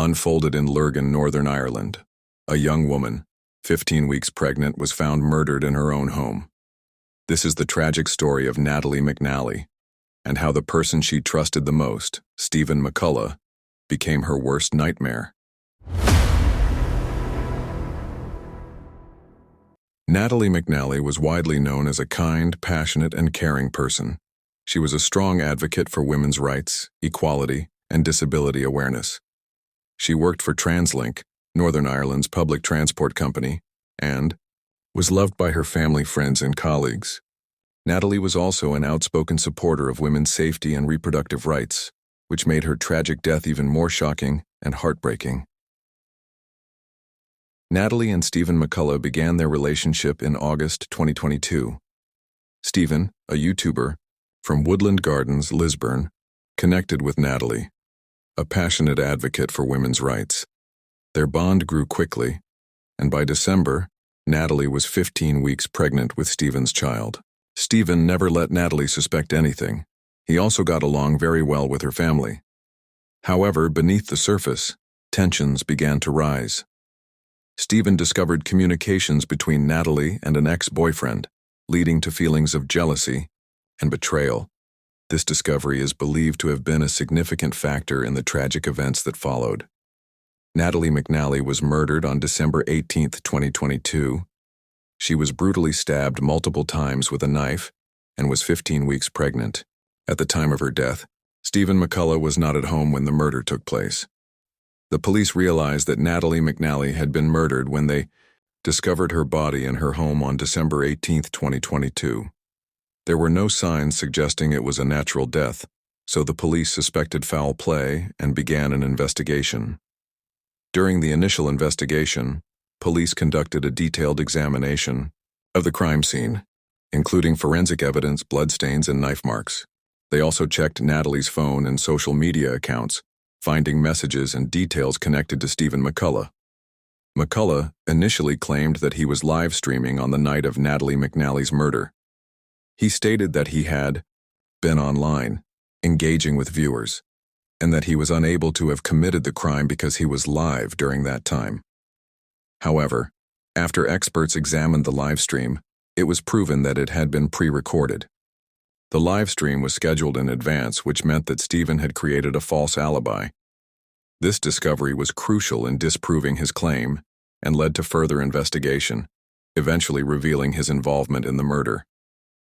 unfolded in Lurgan, Northern Ireland. A young woman, 15 weeks pregnant, was found murdered in her own home. This is the tragic story of Natalie McNally, and how the person she trusted the most, Stephen McCullagh, became her worst nightmare. Natalie McNally was widely known as a kind, passionate, and caring person. She was a strong advocate for women's rights, equality, and disability awareness. She worked for TransLink, Northern Ireland's public transport company, and was loved by her family, friends, and colleagues. Natalie was also an outspoken supporter of women's safety and reproductive rights, which made her tragic death even more shocking and heartbreaking. Natalie and Stephen McCullagh began their relationship in August 2022. Stephen, a YouTuber from Woodland Gardens, Lisburn, connected with Natalie, a passionate advocate for women's rights. Their bond grew quickly, and by December, Natalie was 15 weeks pregnant with Stephen's child. Stephen never let Natalie suspect anything. He also got along very well with her family. However, beneath the surface, tensions began to rise. Stephen discovered communications between Natalie and an ex-boyfriend, leading to feelings of jealousy and betrayal. This discovery is believed to have been a significant factor in the tragic events that followed. Natalie McNally was murdered on December 18, 2022. She was brutally stabbed multiple times with a knife and was 15 weeks pregnant. At the time of her death, Stephen McCullagh was not at home when the murder took place. The police realized that Natalie McNally had been murdered when they discovered her body in her home on December 18, 2022. There were no signs suggesting it was a natural death, so the police suspected foul play and began an investigation. During the initial investigation, police conducted a detailed examination of the crime scene, including forensic evidence, bloodstains, and knife marks. They also checked Natalie's phone and social media accounts, finding messages and details connected to Stephen McCullagh. McCullagh initially claimed that he was live streaming on the night of Natalie McNally's murder. He stated that he had been online, engaging with viewers, and that he was unable to have committed the crime because he was live during that time. However, after experts examined the live stream, it was proven that it had been pre-recorded. The live stream was scheduled in advance, which meant that Stephen had created a false alibi. This discovery was crucial in disproving his claim and led to further investigation, eventually revealing his involvement in the murder.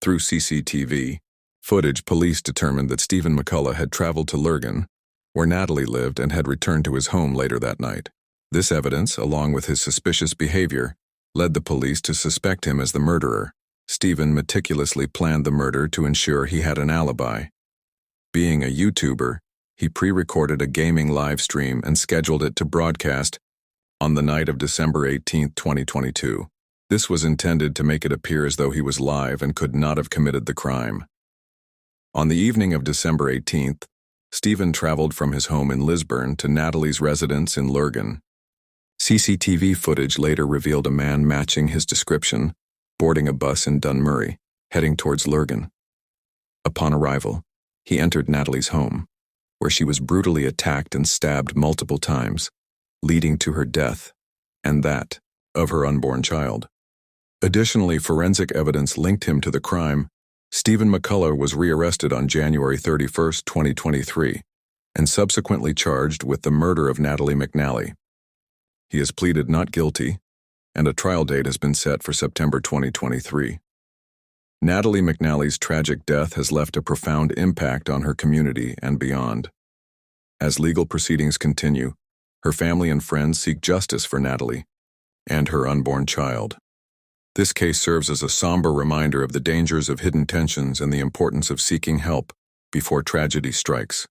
Through CCTV footage, police determined that Stephen McCullagh had traveled to Lurgan, where Natalie lived, and had returned to his home later that night. This evidence, along with his suspicious behavior, led the police to suspect him as the murderer. Stephen meticulously planned the murder to ensure he had an alibi. Being a YouTuber, he pre-recorded a gaming live stream and scheduled it to broadcast on the night of December 18, 2022. This was intended to make it appear as though he was live and could not have committed the crime. On the evening of December 18th, Stephen traveled from his home in Lisburn to Natalie's residence in Lurgan. CCTV footage later revealed a man matching his description, boarding a bus in Dunmurry, heading towards Lurgan. Upon arrival, he entered Natalie's home, where she was brutally attacked and stabbed multiple times, leading to her death and that of her unborn child. Additionally, forensic evidence linked him to the crime. Stephen McCullagh was rearrested on January 31, 2023, and subsequently charged with the murder of Natalie McNally. He has pleaded not guilty, and a trial date has been set for September 2023. Natalie McNally's tragic death has left a profound impact on her community and beyond. As legal proceedings continue, her family and friends seek justice for Natalie and her unborn child. This case serves as a somber reminder of the dangers of hidden tensions and the importance of seeking help before tragedy strikes.